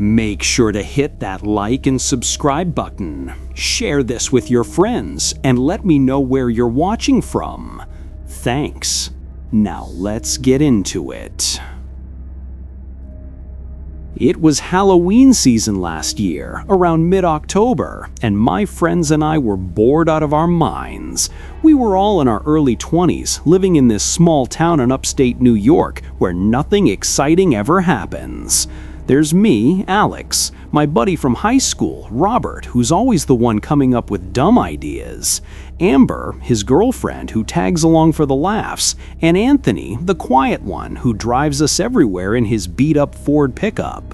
Make sure to hit that like and subscribe button. Share this with your friends and let me know where you're watching from. Thanks. Now let's get into it. It was Halloween season last year, around mid-October, and my friends and I were bored out of our minds. We were all in our early 20s, living in this small town in upstate New York where nothing exciting ever happens. There's me, Alex, my buddy from high school, Robert, who's always the one coming up with dumb ideas, Amber, his girlfriend, who tags along for the laughs, and Anthony, the quiet one, who drives us everywhere in his beat-up Ford pickup.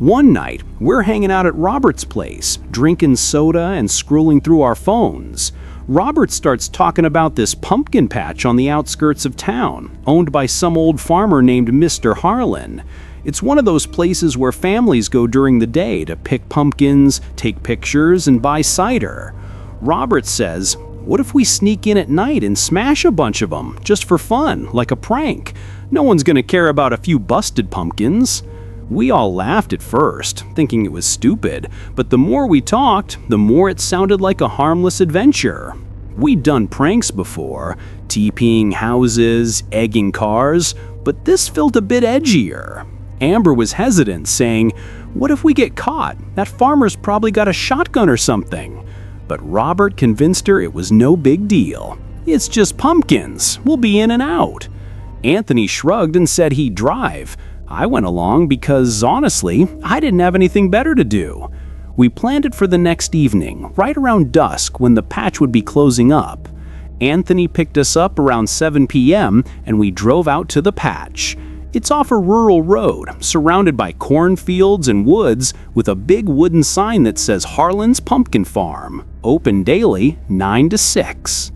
One night, we're hanging out at Robert's place, drinking soda and scrolling through our phones. Robert starts talking about this pumpkin patch on the outskirts of town, owned by some old farmer named Mr. Harlan. It's one of those places where families go during the day to pick pumpkins, take pictures, and buy cider. Robert says, "What if we sneak in at night and smash a bunch of them, just for fun, like a prank? No one's gonna care about a few busted pumpkins." We all laughed at first, thinking it was stupid, but the more we talked, the more it sounded like a harmless adventure. We'd done pranks before, TPing houses, egging cars, but this felt a bit edgier. Amber was hesitant, saying, "What if we get caught? That farmer's probably got a shotgun or something." But Robert convinced her it was no big deal. "It's just pumpkins. We'll be in and out." Anthony shrugged and said he'd drive. I went along because, honestly, I didn't have anything better to do. We planned it for the next evening, right around dusk when the patch would be closing up. Anthony picked us up around 7 p.m. and we drove out to the patch. It's off a rural road, surrounded by cornfields and woods, with a big wooden sign that says Harlan's Pumpkin Farm, open daily 9 to 6.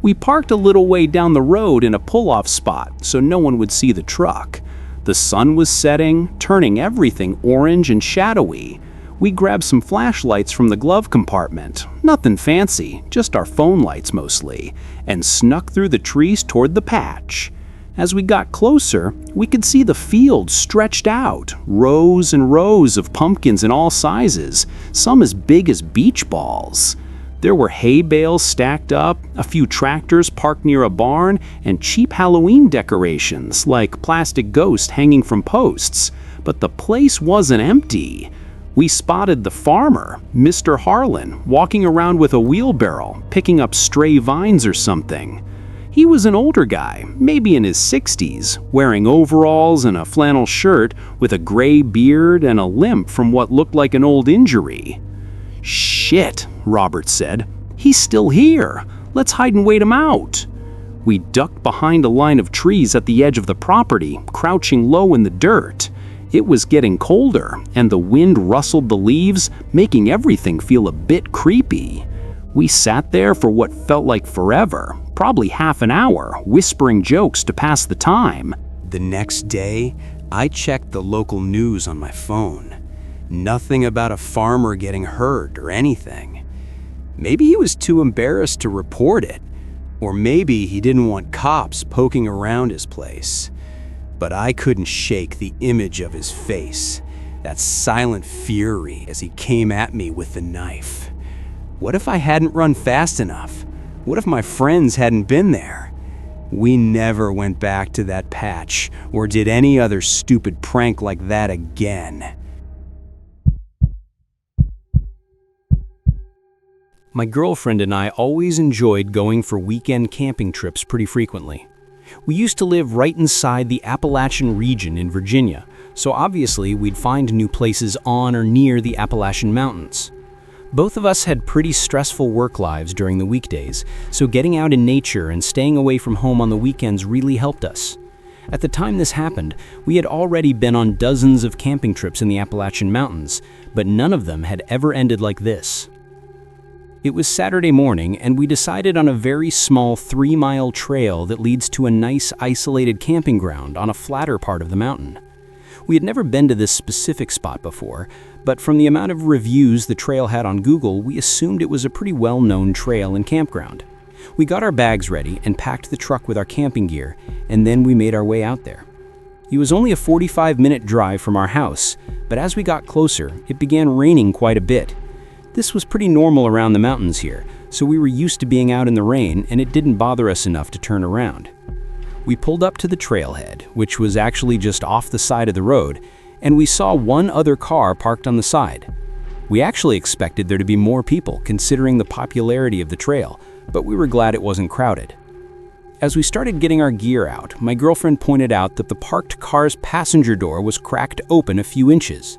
We parked a little way down the road in a pull-off spot so no one would see the truck. The sun was setting, turning everything orange and shadowy. We grabbed some flashlights from the glove compartment, nothing fancy, just our phone lights mostly, and snuck through the trees toward the patch. As we got closer, we could see the field stretched out, rows and rows of pumpkins in all sizes, some as big as beach balls. There were hay bales stacked up, a few tractors parked near a barn, and cheap Halloween decorations like plastic ghosts hanging from posts. But the place wasn't empty. We spotted the farmer, Mr. Harlan, walking around with a wheelbarrow, picking up stray vines or something. He was an older guy, maybe in his 60s, wearing overalls and a flannel shirt with a gray beard and a limp from what looked like an old injury. "Shit," Robert said. "He's still here. Let's hide and wait him out." We ducked behind a line of trees at the edge of the property, crouching low in the dirt. It was getting colder, and the wind rustled the leaves, making everything feel a bit creepy. We sat there for what felt like forever, probably half an hour, whispering jokes to pass the time. The next day, I checked the local news on my phone. Nothing about a farmer getting hurt or anything. Maybe he was too embarrassed to report it, or maybe he didn't want cops poking around his place. But I couldn't shake the image of his face, that silent fury as he came at me with the knife. What if I hadn't run fast enough? What if my friends hadn't been there? We never went back to that patch or did any other stupid prank like that again. My girlfriend and I always enjoyed going for weekend camping trips pretty frequently. We used to live right inside the Appalachian region in Virginia, so obviously we'd find new places on or near the Appalachian Mountains. Both of us had pretty stressful work lives during the weekdays, so getting out in nature and staying away from home on the weekends really helped us. At the time this happened, we had already been on dozens of camping trips in the Appalachian Mountains, but none of them had ever ended like this. It was Saturday morning, and we decided on a very small 3-mile trail that leads to a nice isolated camping ground on a flatter part of the mountain. We had never been to this specific spot before, but from the amount of reviews the trail had on Google, we assumed it was a pretty well-known trail and campground. We got our bags ready and packed the truck with our camping gear, and then we made our way out there. It was only a 45-minute drive from our house, but as we got closer, it began raining quite a bit. This was pretty normal around the mountains here, so we were used to being out in the rain and it didn't bother us enough to turn around. We pulled up to the trailhead, which was actually just off the side of the road, and we saw one other car parked on the side. We actually expected there to be more people considering the popularity of the trail, but we were glad it wasn't crowded. As we started getting our gear out, my girlfriend pointed out that the parked car's passenger door was cracked open a few inches.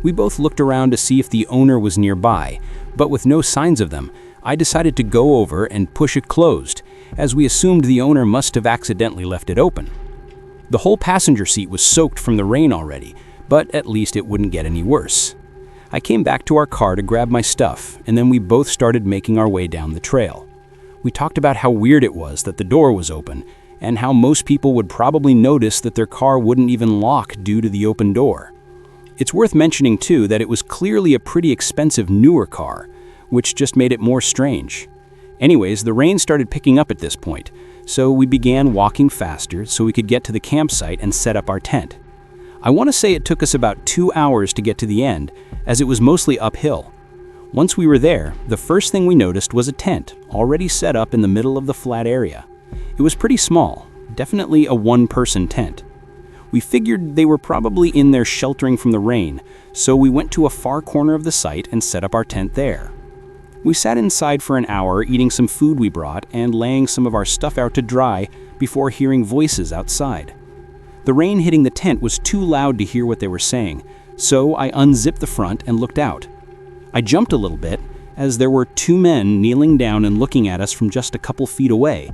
We both looked around to see if the owner was nearby, but with no signs of them, I decided to go over and push it closed, as we assumed the owner must have accidentally left it open. The whole passenger seat was soaked from the rain already, but at least it wouldn't get any worse. I came back to our car to grab my stuff, and then we both started making our way down the trail. We talked about how weird it was that the door was open, and how most people would probably notice that their car wouldn't even lock due to the open door. It's worth mentioning too that it was clearly a pretty expensive newer car, which just made it more strange. Anyways, the rain started picking up at this point, so we began walking faster so we could get to the campsite and set up our tent. I want to say it took us about 2 hours to get to the end, as it was mostly uphill. Once we were there, the first thing we noticed was a tent, already set up in the middle of the flat area. It was pretty small, definitely a one-person tent. We figured they were probably in there sheltering from the rain, so we went to a far corner of the site and set up our tent there. We sat inside for an hour eating some food we brought and laying some of our stuff out to dry before hearing voices outside. The rain hitting the tent was too loud to hear what they were saying, so I unzipped the front and looked out. I jumped a little bit, as there were 2 men kneeling down and looking at us from just a couple feet away,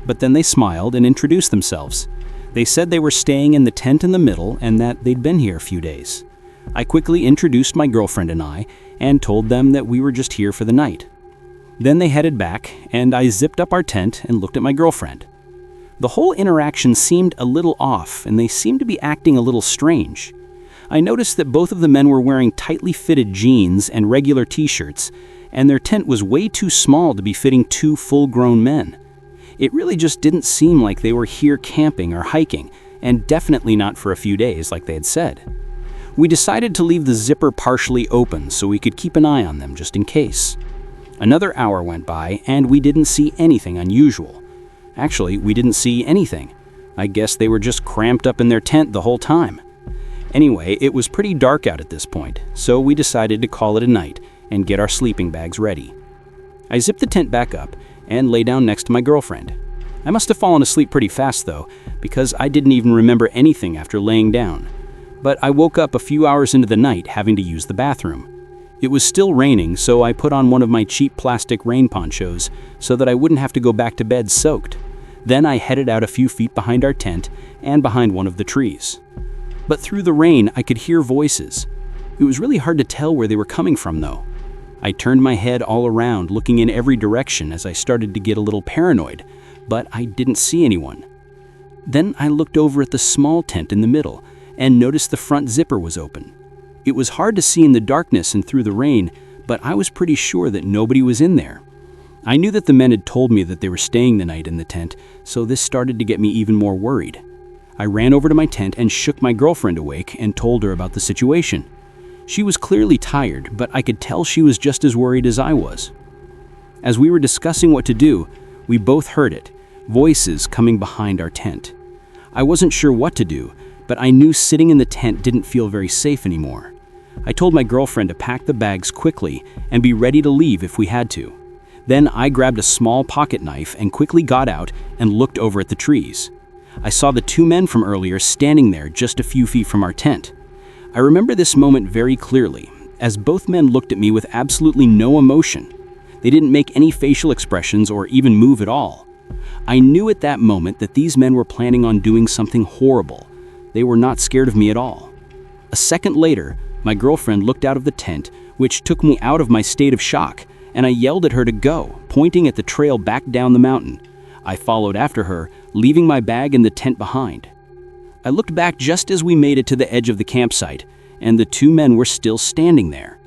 but then they smiled and introduced themselves. They said they were staying in the tent in the middle and that they'd been here a few days. I quickly introduced my girlfriend and I, and told them that we were just here for the night. Then they headed back, and I zipped up our tent and looked at my girlfriend. The whole interaction seemed a little off, and they seemed to be acting a little strange. I noticed that both of the men were wearing tightly fitted jeans and regular t-shirts, and their tent was way too small to be fitting 2 full-grown men. It really just didn't seem like they were here camping or hiking, and definitely not for a few days like they had said. We decided to leave the zipper partially open so we could keep an eye on them just in case. Another hour went by, and we didn't see anything unusual. Actually, we didn't see anything. I guess they were just cramped up in their tent the whole time. Anyway, it was pretty dark out at this point, so we decided to call it a night and get our sleeping bags ready. I zipped the tent back up and lay down next to my girlfriend. I must have fallen asleep pretty fast though, because I didn't even remember anything after laying down. But I woke up a few hours into the night having to use the bathroom. It was still raining, so I put on one of my cheap plastic rain ponchos so that I wouldn't have to go back to bed soaked. Then I headed out a few feet behind our tent and behind one of the trees. But through the rain, I could hear voices. It was really hard to tell where they were coming from though. I turned my head all around, looking in every direction as I started to get a little paranoid, but I didn't see anyone. Then I looked over at the small tent in the middle and noticed the front zipper was open. It was hard to see in the darkness and through the rain, but I was pretty sure that nobody was in there. I knew that the men had told me that they were staying the night in the tent, so this started to get me even more worried. I ran over to my tent and shook my girlfriend awake and told her about the situation. She was clearly tired, but I could tell she was just as worried as I was. As we were discussing what to do, we both heard it, voices coming behind our tent. I wasn't sure what to do, but I knew sitting in the tent didn't feel very safe anymore. I told my girlfriend to pack the bags quickly and be ready to leave if we had to. Then I grabbed a small pocket knife and quickly got out and looked over at the trees. I saw the 2 men from earlier standing there just a few feet from our tent. I remember this moment very clearly, as both men looked at me with absolutely no emotion. They didn't make any facial expressions or even move at all. I knew at that moment that these men were planning on doing something horrible. They were not scared of me at all. A second later, my girlfriend looked out of the tent, which took me out of my state of shock, and I yelled at her to go, pointing at the trail back down the mountain. I followed after her, leaving my bag in the tent behind. I looked back just as we made it to the edge of the campsite, and the 2 men were still standing there.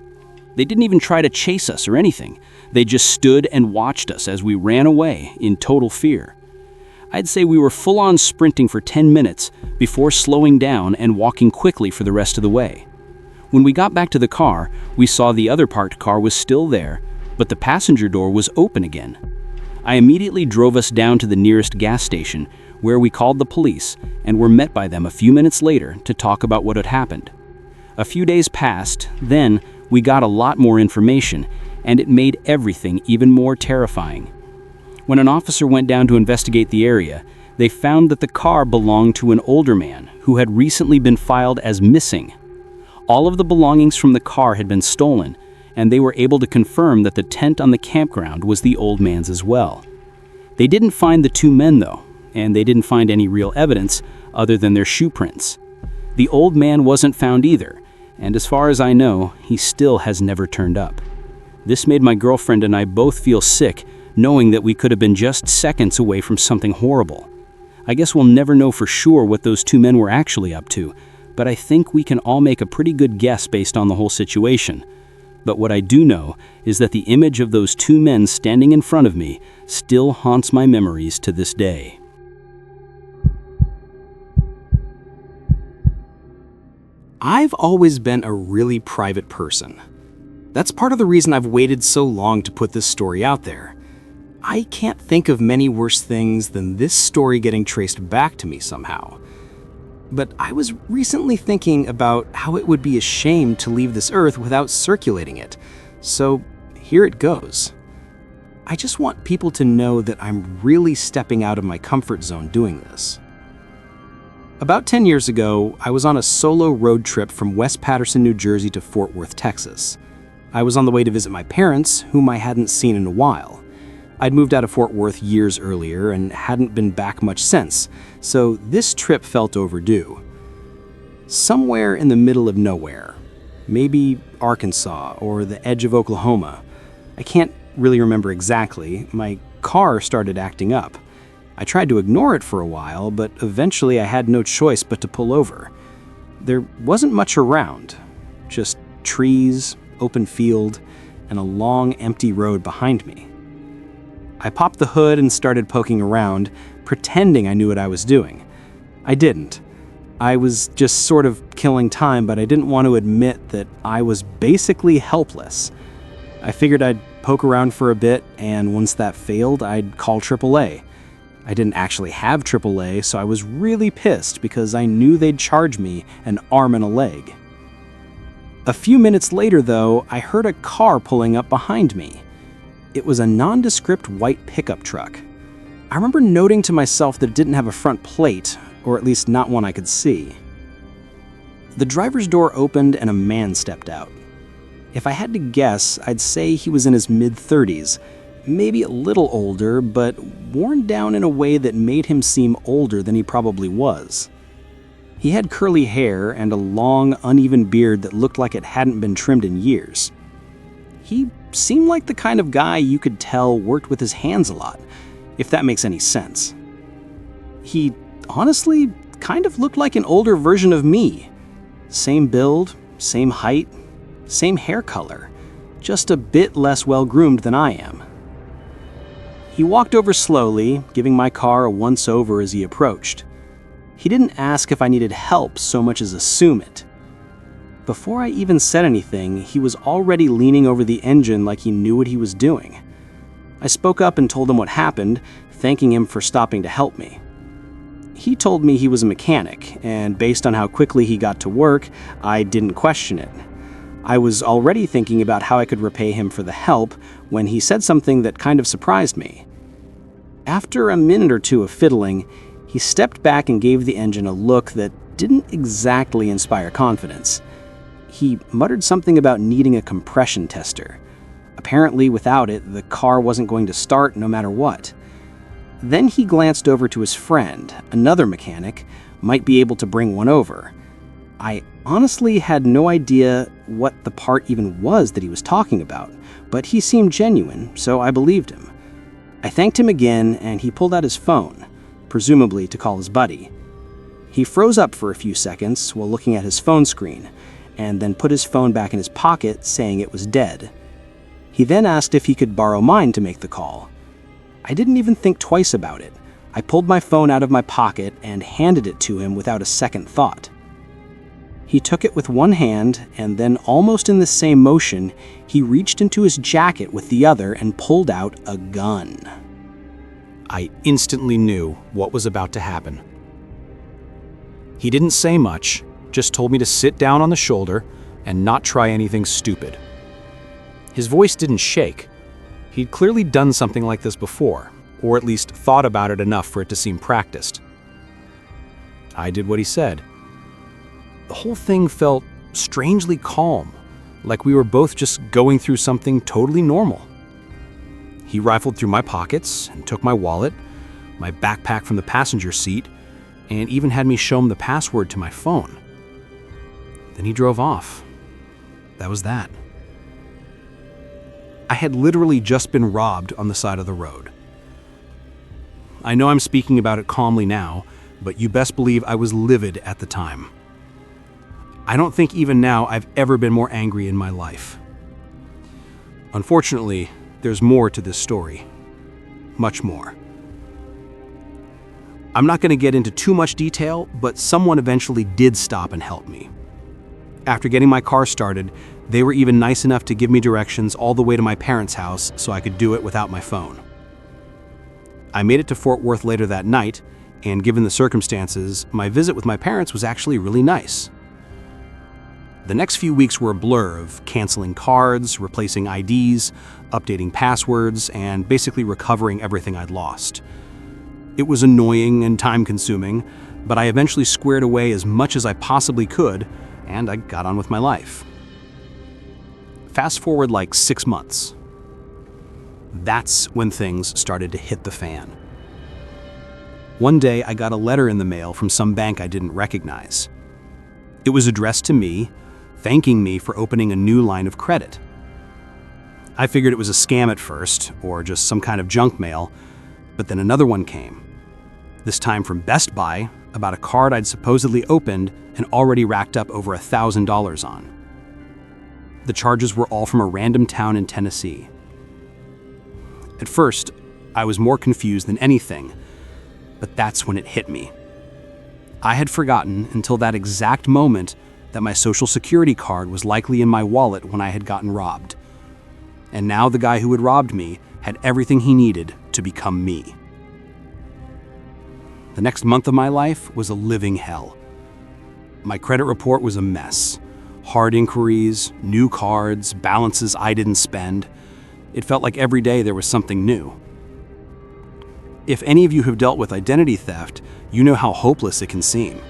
They didn't even try to chase us or anything. They just stood and watched us as we ran away in total fear. I'd say we were full-on sprinting for 10 minutes before slowing down and walking quickly for the rest of the way. When we got back to the car, we saw the other parked car was still there, but the passenger door was open again. I immediately drove us down to the nearest gas station, where we called the police and were met by them a few minutes later to talk about what had happened. A few days passed, then we got a lot more information, and it made everything even more terrifying. When an officer went down to investigate the area, they found that the car belonged to an older man who had recently been filed as missing. All of the belongings from the car had been stolen, and they were able to confirm that the tent on the campground was the old man's as well. They didn't find the two men though, and they didn't find any real evidence other than their shoe prints. The old man wasn't found either, and as far as I know, he still has never turned up. This made my girlfriend and I both feel sick, knowing that we could have been just seconds away from something horrible. I guess we'll never know for sure what those two men were actually up to, but I think we can all make a pretty good guess based on the whole situation. But what I do know is that the image of those two men standing in front of me still haunts my memories to this day. I've always been a really private person. That's part of the reason I've waited so long to put this story out there. I can't think of many worse things than this story getting traced back to me somehow. But I was recently thinking about how it would be a shame to leave this earth without circulating it. So here it goes. I just want people to know that I'm really stepping out of my comfort zone doing this. About 10 years ago, I was on a solo road trip from West Patterson, New Jersey to Fort Worth, Texas. I was on the way to visit my parents, whom I hadn't seen in a while. I'd moved out of Fort Worth years earlier and hadn't been back much since, so this trip felt overdue. Somewhere in the middle of nowhere, maybe Arkansas or the edge of Oklahoma, I can't really remember exactly, my car started acting up. I tried to ignore it for a while, but eventually I had no choice but to pull over. There wasn't much around, just trees, open field, and a long, empty road behind me. I popped the hood and started poking around, pretending I knew what I was doing. I didn't. I was just sort of killing time, but I didn't want to admit that I was basically helpless. I figured I'd poke around for a bit, and once that failed, I'd call AAA. I didn't actually have AAA, so I was really pissed because I knew they'd charge me an arm and a leg. A few minutes later, though, I heard a car pulling up behind me. It was a nondescript white pickup truck. I remember noting to myself that it didn't have a front plate, or at least not one I could see. The driver's door opened and a man stepped out. If I had to guess, I'd say he was in his mid-30s, maybe a little older, but worn down in a way that made him seem older than he probably was. He had curly hair and a long, uneven beard that looked like it hadn't been trimmed in years. He seemed like the kind of guy you could tell worked with his hands a lot, if that makes any sense. He honestly kind of looked like an older version of me. Same build, same height, same hair color, just a bit less well-groomed than I am. He walked over slowly, giving my car a once-over as he approached. He didn't ask if I needed help so much as assume it. Before I even said anything, he was already leaning over the engine like he knew what he was doing. I spoke up and told him what happened, thanking him for stopping to help me. He told me he was a mechanic, and based on how quickly he got to work, I didn't question it. I was already thinking about how I could repay him for the help when he said something that kind of surprised me. After a minute or two of fiddling, he stepped back and gave the engine a look that didn't exactly inspire confidence. He muttered something about needing a compression tester. Apparently, without it, the car wasn't going to start no matter what. Then he glanced over to his friend, another mechanic, might be able to bring one over. I honestly had no idea what the part even was that he was talking about, but he seemed genuine, so I believed him. I thanked him again, and he pulled out his phone, presumably to call his buddy. He froze up for a few seconds while looking at his phone screen, and then put his phone back in his pocket, saying it was dead. He then asked if he could borrow mine to make the call. I didn't even think twice about it. I pulled my phone out of my pocket and handed it to him without a second thought. He took it with one hand, and then almost in the same motion, he reached into his jacket with the other and pulled out a gun. I instantly knew what was about to happen. He didn't say much, just told me to sit down on the shoulder and not try anything stupid. His voice didn't shake. He'd clearly done something like this before, or at least thought about it enough for it to seem practiced. I did what he said. The whole thing felt strangely calm, like we were both just going through something totally normal. He rifled through my pockets and took my wallet, my backpack from the passenger seat, and even had me show him the password to my phone. Then he drove off. That was that. I had literally just been robbed on the side of the road. I know I'm speaking about it calmly now, but you best believe I was livid at the time. I don't think even now I've ever been more angry in my life. Unfortunately, there's more to this story. Much more. I'm not going to get into too much detail, but someone eventually did stop and help me. After getting my car started, they were even nice enough to give me directions all the way to my parents' house so I could do it without my phone. I made it to Fort Worth later that night, and given the circumstances, my visit with my parents was actually really nice. The next few weeks were a blur of canceling cards, replacing IDs, updating passwords, and basically recovering everything I'd lost. It was annoying and time-consuming, but I eventually squared away as much as I possibly could, and I got on with my life. Fast forward like 6 months. That's when things started to hit the fan. One day, I got a letter in the mail from some bank I didn't recognize. It was addressed to me, thanking me for opening a new line of credit. I figured it was a scam at first, or just some kind of junk mail, but then another one came. This time from Best Buy, about a card I'd supposedly opened and already racked up over $1,000 on. The charges were all from a random town in Tennessee. At first, I was more confused than anything, but that's when it hit me. I had forgotten until that exact moment that my Social Security card was likely in my wallet when I had gotten robbed. And now the guy who had robbed me had everything he needed to become me. The next month of my life was a living hell. My credit report was a mess. Hard inquiries, new cards, balances I didn't spend. It felt like every day there was something new. If any of you have dealt with identity theft, you know how hopeless it can seem.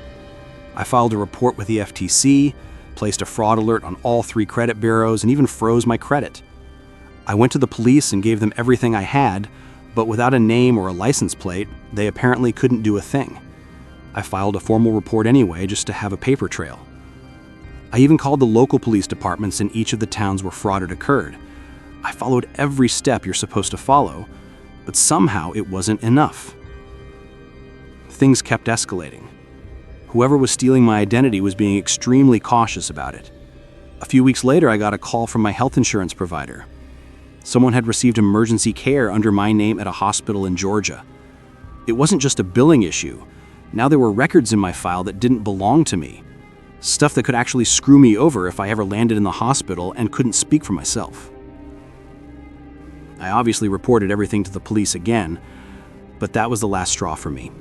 I filed a report with the FTC, placed a fraud alert on all 3 credit bureaus, and even froze my credit. I went to the police and gave them everything I had, but without a name or a license plate, they apparently couldn't do a thing. I filed a formal report anyway, just to have a paper trail. I even called the local police departments in each of the towns where fraud had occurred. I followed every step you're supposed to follow, but somehow it wasn't enough. Things kept escalating. Whoever was stealing my identity was being extremely cautious about it. A few weeks later, I got a call from my health insurance provider. Someone had received emergency care under my name at a hospital in Georgia. It wasn't just a billing issue. Now there were records in my file that didn't belong to me. Stuff that could actually screw me over if I ever landed in the hospital and couldn't speak for myself. I obviously reported everything to the police again, but that was the last straw for me.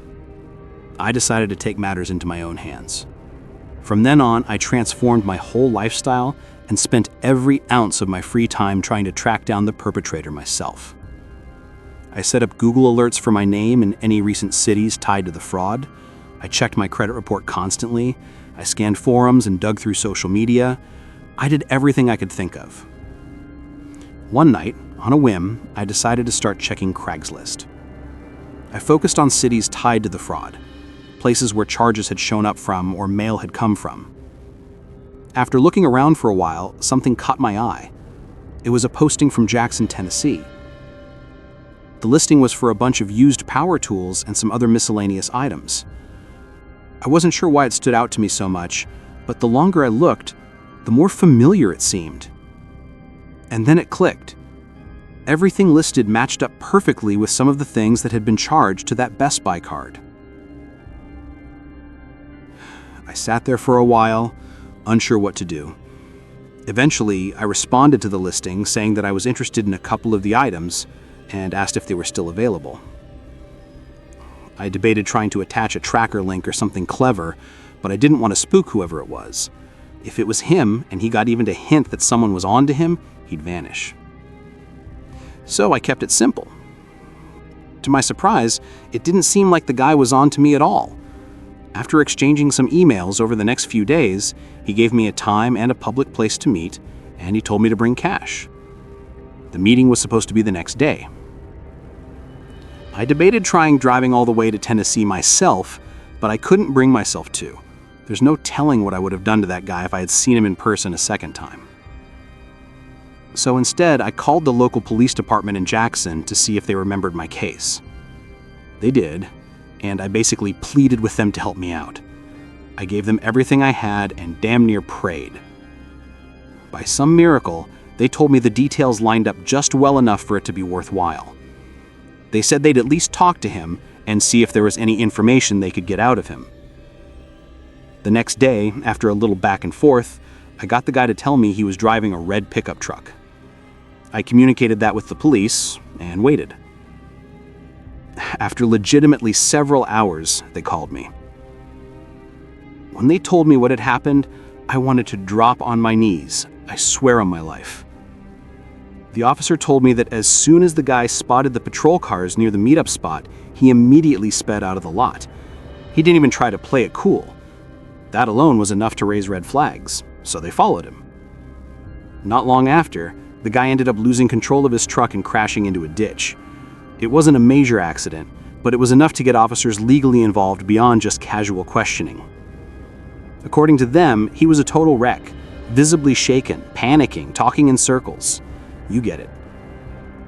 I decided to take matters into my own hands. From then on, I transformed my whole lifestyle and spent every ounce of my free time trying to track down the perpetrator myself. I set up Google alerts for my name in any recent cities tied to the fraud. I checked my credit report constantly. I scanned forums and dug through social media. I did everything I could think of. One night, on a whim, I decided to start checking Craigslist. I focused on cities tied to the fraud, places where charges had shown up from or mail had come from. After looking around for a while, something caught my eye. It was a posting from Jackson, Tennessee. The listing was for a bunch of used power tools and some other miscellaneous items. I wasn't sure why it stood out to me so much, but the longer I looked, the more familiar it seemed. And then it clicked. Everything listed matched up perfectly with some of the things that had been charged to that Best Buy card. I sat there for a while, unsure what to do. Eventually, I responded to the listing saying that I was interested in a couple of the items and asked if they were still available. I debated trying to attach a tracker link or something clever, but I didn't want to spook whoever it was. If it was him and he got even a hint that someone was on to him, he'd vanish. So I kept it simple. To my surprise, it didn't seem like the guy was on to me at all. After exchanging some emails over the next few days, he gave me a time and a public place to meet, and he told me to bring cash. The meeting was supposed to be the next day. I debated trying driving all the way to Tennessee myself, but I couldn't bring myself to. There's no telling what I would have done to that guy if I had seen him in person a second time. So instead, I called the local police department in Jackson to see if they remembered my case. They did, and I basically pleaded with them to help me out. I gave them everything I had and damn near prayed. By some miracle, they told me the details lined up just well enough for it to be worthwhile. They said they'd at least talk to him and see if there was any information they could get out of him. The next day, after a little back and forth, I got the guy to tell me he was driving a red pickup truck. I communicated that with the police and waited. After legitimately several hours, they called me. When they told me what had happened, I wanted to drop on my knees. I swear on my life. The officer told me that as soon as the guy spotted the patrol cars near the meetup spot, he immediately sped out of the lot. He didn't even try to play it cool. That alone was enough to raise red flags, so they followed him. Not long after, the guy ended up losing control of his truck and crashing into a ditch. It wasn't a major accident, but it was enough to get officers legally involved beyond just casual questioning. According to them, he was a total wreck, visibly shaken, panicking, talking in circles. You get it.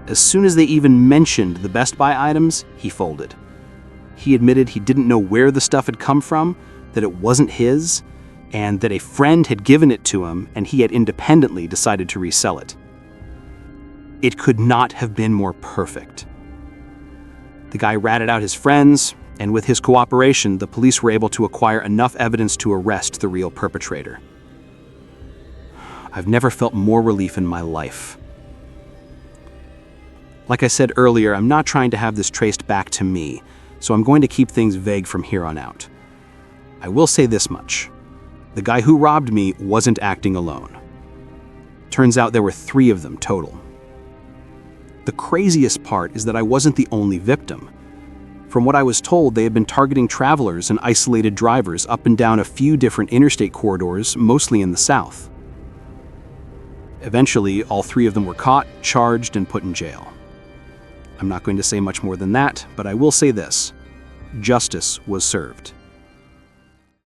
As soon as they even mentioned the Best Buy items, he folded. He admitted he didn't know where the stuff had come from, that it wasn't his, and that a friend had given it to him and he had independently decided to resell it. It could not have been more perfect. The guy ratted out his friends, and with his cooperation, the police were able to acquire enough evidence to arrest the real perpetrator. I've never felt more relief in my life. Like I said earlier, I'm not trying to have this traced back to me, so I'm going to keep things vague from here on out. I will say this much. The guy who robbed me wasn't acting alone. Turns out there were 3 of them total. The craziest part is that I wasn't the only victim. From what I was told, they had been targeting travelers and isolated drivers up and down a few different interstate corridors, mostly in the south. Eventually, all 3 of them were caught, charged, and put in jail. I'm not going to say much more than that, but I will say this: justice was served.